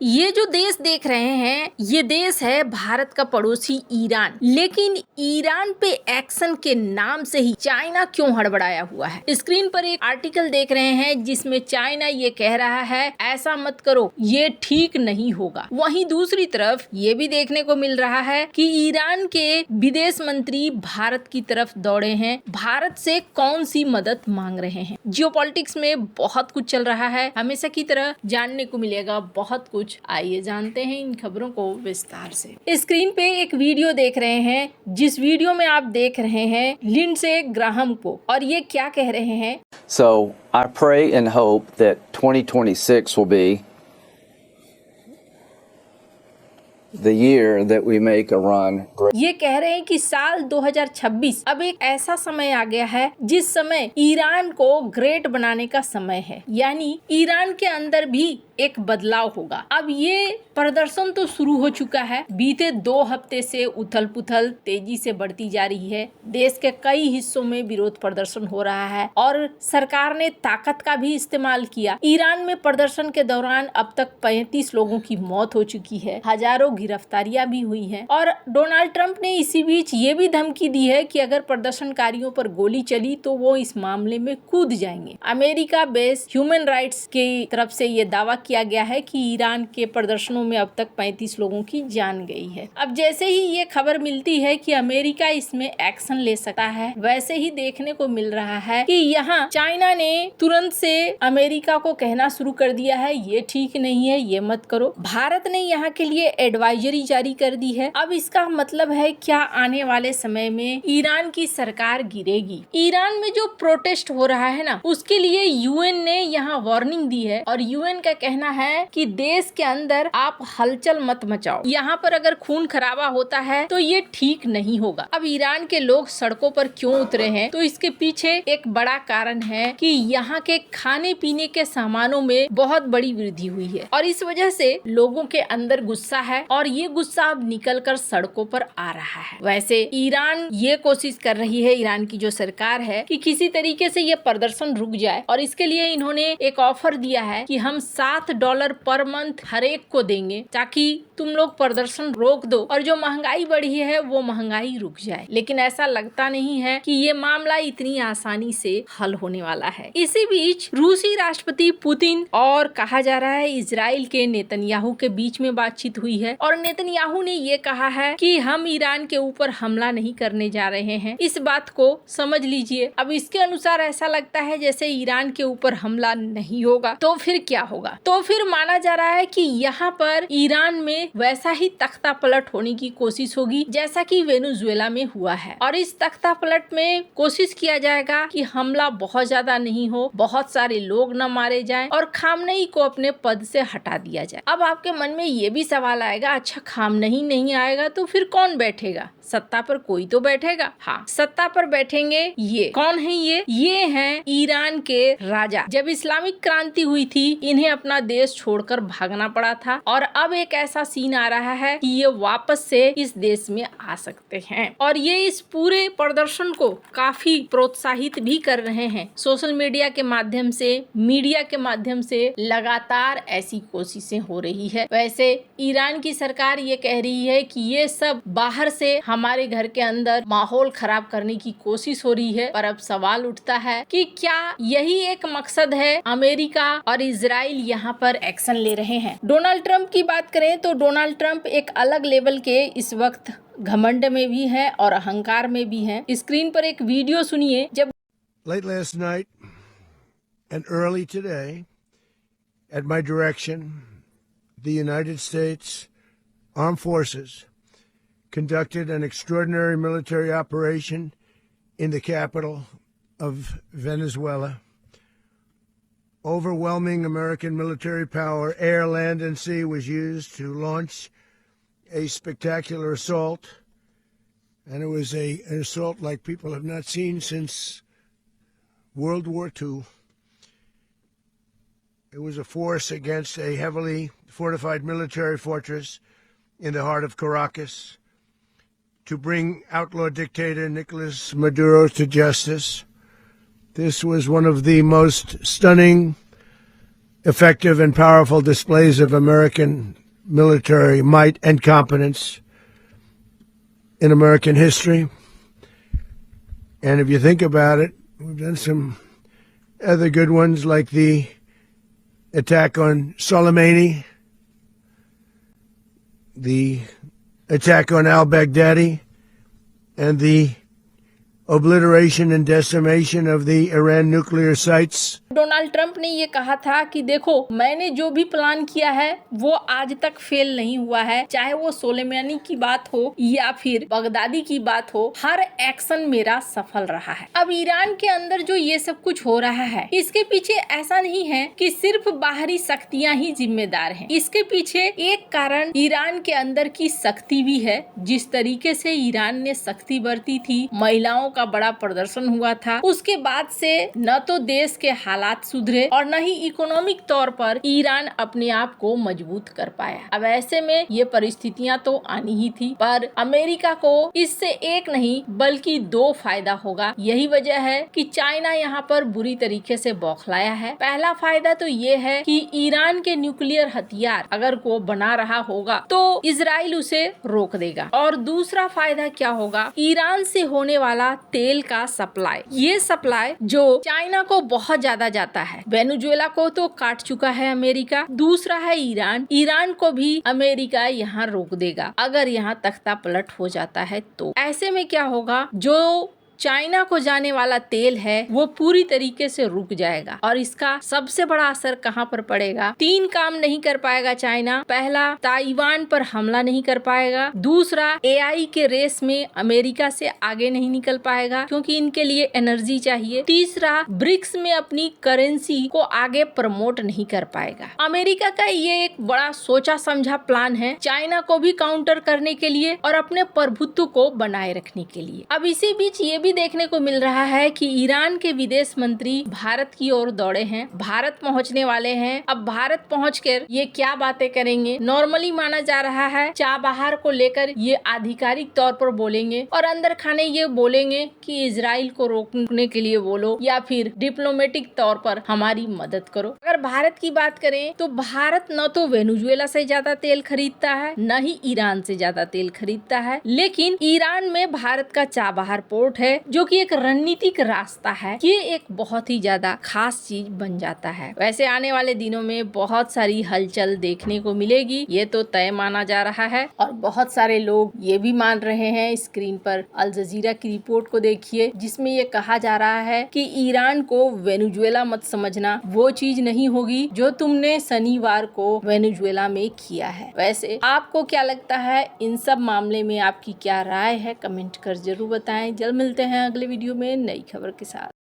ये जो देश देख रहे हैं ये देश है भारत का पड़ोसी ईरान। लेकिन ईरान पे एक्शन के नाम से ही चाइना क्यों हड़बड़ाया हुआ है। स्क्रीन पर एक आर्टिकल देख रहे हैं जिसमें चाइना ये कह रहा है ऐसा मत करो, ये ठीक नहीं होगा। वहीं दूसरी तरफ ये भी देखने को मिल रहा है कि ईरान के विदेश मंत्री भारत की तरफ दौड़े हैं, भारत से कौन सी मदद मांग रहे हैं। जियोपॉलिटिक्स में बहुत कुछ चल रहा है, हमेशा की तरह जानने को मिलेगा बहुत कुछ। आइए जानते हैं इन खबरों को विस्तार से। स्क्रीन पे एक वीडियो देख रहे हैं जिस वीडियो में आप देख रहे हैं लिंडसे ग्राहम को, और ये क्या कह रहे हैं। So I pray and hope that 2026 will be the year that we make a run great. ये कह रहे हैं कि साल 2026 अब एक ऐसा समय आ गया है जिस समय ईरान को ग्रेट बनाने का समय है, यानी ईरान के अंदर भी एक बदलाव होगा। अब ये प्रदर्शन तो शुरू हो चुका है, बीते 2 हफ्ते से उथल पुथल तेजी से बढ़ती जा रही है। देश के कई हिस्सों में विरोध प्रदर्शन हो रहा है और सरकार ने ताकत का भी इस्तेमाल किया। ईरान में प्रदर्शन के दौरान अब तक 35 लोगों की मौत हो चुकी है, हजारों गिरफ्तारियां भी हुई हैं और डोनाल्ड ट्रंप ने इसी बीच ये भी धमकी दी है कि अगर प्रदर्शनकारियों पर गोली चली तो वो इस मामले में कूद जाएंगे। अमेरिका बेस्ड ह्यूमन राइट्स की तरफ से ये दावा किया गया है कि ईरान के प्रदर्शनों में अब तक 35 लोगों की जान गई है। अब जैसे ही ये खबर मिलती है कि अमेरिका इसमें एक्शन ले सकता है, वैसे ही देखने को मिल रहा है कि यहाँ चाइना ने तुरंत से अमेरिका को कहना शुरू कर दिया है ये ठीक नहीं है, ये मत करो। भारत ने यहाँ के लिए एडवाइजरी जारी कर दी है। अब इसका मतलब है क्या आने वाले समय में ईरान की सरकार गिरेगी। ईरान में जो प्रोटेस्ट हो रहा है ना, उसके लिए यूएन ने यहाँ वार्निंग दी है और यूएन का कहना है कि देश के अंदर आप हलचल मत मचाओ, यहाँ पर अगर खून खराबा होता है तो ये ठीक नहीं होगा। अब ईरान के लोग सड़कों पर क्यों उतरे हैं, तो इसके पीछे एक बड़ा कारण है कि यहाँ के खाने पीने के सामानों में बहुत बड़ी वृद्धि हुई है और इस वजह से लोगों के अंदर गुस्सा है और ये गुस्सा अब निकल कर सड़कों पर आ रहा है। वैसे ईरान ये कोशिश कर रही है, ईरान की जो सरकार है, कि किसी तरीके से ये प्रदर्शन रुक जाए और इसके लिए इन्होंने एक ऑफर दिया है कि हम $7 पर मंथ हर एक को देंगे ताकि तुम लोग प्रदर्शन रोक दो और जो महंगाई बढ़ी है वो महंगाई रुक जाए। लेकिन ऐसा लगता नहीं है कि ये मामला इतनी आसानी से हल होने वाला है। इसी बीच रूसी राष्ट्रपति पुतिन और कहा जा रहा है इजराइल के नेतन्याहू के बीच में बातचीत हुई है और नेतन्याहू ने ये कहा है कि हम ईरान के ऊपर हमला नहीं करने जा रहे हैं। इस बात को समझ लीजिए। अब इसके अनुसार ऐसा लगता है जैसे ईरान के ऊपर हमला नहीं होगा तो फिर क्या होगा। तो फिर माना जा रहा है कि यहाँ पर ईरान में वैसा ही तख्ता पलट होने की कोशिश होगी जैसा कि वेनेजुएला में हुआ है और इस तख्ता पलट में कोशिश किया जाएगा कि हमला बहुत ज्यादा नहीं हो, बहुत सारे लोग न मारे जाएं और खामनेई को अपने पद से हटा दिया जाए। अब आपके मन में ये भी सवाल आएगा, अच्छा खामनेई नहीं आएगा तो फिर कौन बैठेगा सत्ता पर? कोई तो बैठेगा। हाँ, सत्ता पर बैठेंगे। ये कौन है? ये हैं ईरान के राजा। जब इस्लामिक क्रांति हुई थी इन्हें अपना देश छोड़कर भागना पड़ा था और अब एक ऐसा सीन आ रहा है कि ये वापस से इस देश में आ सकते हैं और ये इस पूरे प्रदर्शन को काफी प्रोत्साहित भी कर रहे हैं। सोशल मीडिया के माध्यम से, मीडिया के माध्यम से लगातार ऐसी कोशिशें हो रही है। वैसे ईरान की सरकार ये कह रही है कि ये सब बाहर से हमारे घर के अंदर माहौल खराब करने की कोशिश हो रही है। पर अब सवाल उठता है कि क्या यही एक मकसद है? अमेरिका और इजराइल यहाँ पर एक्शन ले रहे हैं। डोनाल्ड ट्रंप की बात करें तो डोनाल्ड ट्रंप एक अलग लेवल के इस वक्त घमंड में भी है और अहंकार में भी है। स्क्रीन पर एक वीडियो सुनिए। जब Late last night and early today, at my direction, the United States Armed Forces conducted an extraordinary military operation in the capital of Venezuela. Overwhelming American military power, air, land, and sea, was used to launch a spectacular assault. And it was an assault like people have not seen since World War II. It was a force against a heavily fortified military fortress in the heart of Caracas to bring outlaw dictator Nicolas Maduro to justice. This was one of the most stunning effective and powerful displays of American military might and competence in American history. And if you think about it, we've done some other good ones like the attack on Soleimani, the attack on al-Baghdadi, and the obliteration and decimation of the Iran nuclear sites. Donald Trump ने ये कहा था कि देखो मैंने जो भी plan किया है वो आज तक फेल नहीं हुआ है, चाहे वो सोलेमानी की बात हो या फिर बगदादी की बात हो, हर एक्शन मेरा सफल रहा है। अब ईरान के अंदर जो ये सब कुछ हो रहा है इसके पीछे ऐसा नहीं है कि सिर्फ बाहरी शक्तियां ही जिम्मेदार हैं। इसके पीछे एक कारण ईरान के अंदर की शक्ति भी है। जिस तरीके से ईरान ने शक्ति बरती थी, महिलाओं का बड़ा प्रदर्शन हुआ था, उसके बाद से न तो देश के हालात सुधरे और न ही इकोनॉमिक तौर पर ईरान अपने आप को मजबूत कर पाया। अब ऐसे में ये परिस्थितियां तो आनी ही थी, पर अमेरिका को इससे एक नहीं बल्कि दो फायदा होगा। यही वजह है कि चाइना यहाँ पर बुरी तरीके से बौखलाया है। पहला फायदा तो ये है कि ईरान के न्यूक्लियर हथियार अगर वो बना रहा होगा तो इजराइल उसे रोक देगा। और दूसरा फायदा क्या होगा, ईरान से होने वाला तेल का सप्लाई, ये सप्लाई जो चाइना को बहुत ज्यादा जाता है, वेनेजुएला को तो काट चुका है अमेरिका, दूसरा है ईरान, ईरान को भी अमेरिका यहाँ रोक देगा अगर यहाँ तख्ता पलट हो जाता है। तो ऐसे में क्या होगा, जो चाइना को जाने वाला तेल है वो पूरी तरीके से रुक जाएगा। और इसका सबसे बड़ा असर कहाँ पर पड़ेगा, 3 काम नहीं कर पाएगा चाइना। पहला, ताइवान पर हमला नहीं कर पाएगा। दूसरा, एआई के रेस में अमेरिका से आगे नहीं निकल पाएगा क्योंकि इनके लिए एनर्जी चाहिए। तीसरा, ब्रिक्स में अपनी करेंसी को आगे प्रमोट नहीं कर पाएगा। अमेरिका का ये एक बड़ा सोचा समझा प्लान है चाइना को भी काउंटर करने के लिए और अपने प्रभुत्व को बनाए रखने के लिए। अब इसी बीच ये भी देखने को मिल रहा है कि ईरान के विदेश मंत्री भारत की ओर दौड़े हैं, भारत पहुंचने वाले हैं। अब भारत पहुंचकर ये क्या बातें करेंगे, नॉर्मली माना जा रहा है चाबहार को लेकर ये आधिकारिक तौर पर बोलेंगे और अंदर खाने ये बोलेंगे कि इजराइल को रोकने के लिए बोलो या फिर डिप्लोमेटिक तौर पर हमारी मदद करो। अगर भारत की बात करें तो भारत न तो वेनेजुएला से ज्यादा तेल खरीदता है न ही ईरान से ज्यादा तेल खरीदता है, लेकिन ईरान में भारत का चाबहार पोर्ट है जो कि एक रणनीतिक रास्ता है। ये एक बहुत ही ज्यादा खास चीज बन जाता है। वैसे आने वाले दिनों में बहुत सारी हलचल देखने को मिलेगी, ये तो तय माना जा रहा है। और बहुत सारे लोग ये भी मान रहे हैं, स्क्रीन पर अल जजीरा की रिपोर्ट को देखिए जिसमें ये कहा जा रहा है कि ईरान को वेनेजुएला मत समझना, वो चीज नहीं होगी जो तुमने शनिवार को वेनेजुएला में किया है। वैसे आपको क्या लगता है, इन सब मामले में आपकी क्या राय है, कमेंट कर जरूर बताएं। जल्द मिलते हैं अगले वीडियो में नई खबर के साथ।